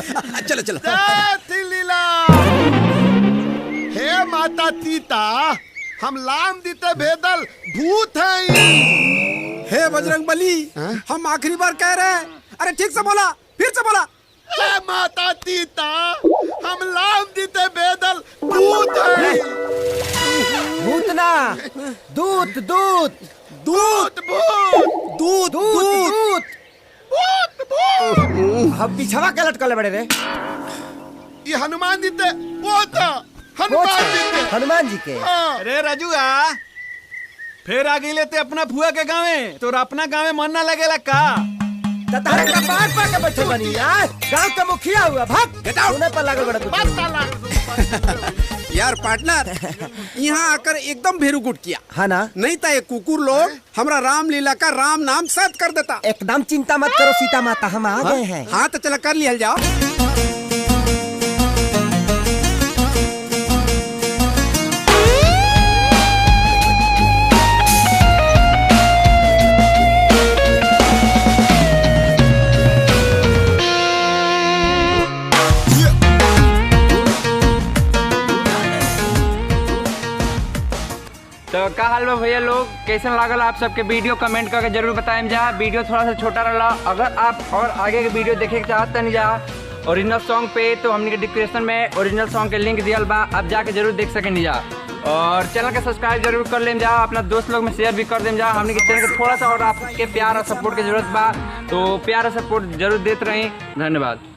चलो चलो। लीला हे माता सीता, हम लाम दीते भेदल भूत हैं। हे बजरंगबली, हम आखिरी बार कह रहे हैं। अरे ठीक से बोला, फिर से बोला। हे माता सीता, हम लाम दीते भेदल भूत हैं। भूत ना, दूत दूत दूत भूत दूत दूत भूत भूत। हम पिछवा के लटकल बड़े रे। ये हनुमान जी ते वो था, हनुमान जी के। हनुमान जी के। अरे राजुआ, फिर आगे लेते अपना फुआ के गाँवे, तो अपना गाँवे मन ना लगेला का? तारे का बात पा के बैठे बनी यार। गांव का मुखिया हुआ, भाग सुने पर लागल बड़ा यार पार्टनर, यहाँ आकर एकदम भेरूगुट किया। हाँ ना? नहीं तो ये कुकुर लोग हमरा रामलीला का राम नाम सत कर देता। एकदम चिंता मत करो सीता माता, हम आ गए हैं। हाँ तो चलो कर लिया जाओ। तो का हाल बा भैया लोग, कैसन लागल आप सबके वीडियो कमेंट करके जरूर बताएं। जा वीडियो थोड़ा सा छोटा रहा, अगर आप और आगे के वीडियो देखे के चाहते नहीं जा ओरिजिनल सॉन्ग पे, तो हमने के डिस्क्रिप्शन में ओरिजिनल सॉन्ग के लिंक दिया बा, आप जाके जरूर देख सकें जा। और चैनल के सब्सक्राइब जरूर कर लें जा, अपना दोस्त लोग में शेयर भी कर दें जा। हमने के चैनल के थोड़ा सा और आपके प्यार और सपोर्ट की जरूरत बा, तो प्यार और सपोर्ट जरूर देते रहें। धन्यवाद।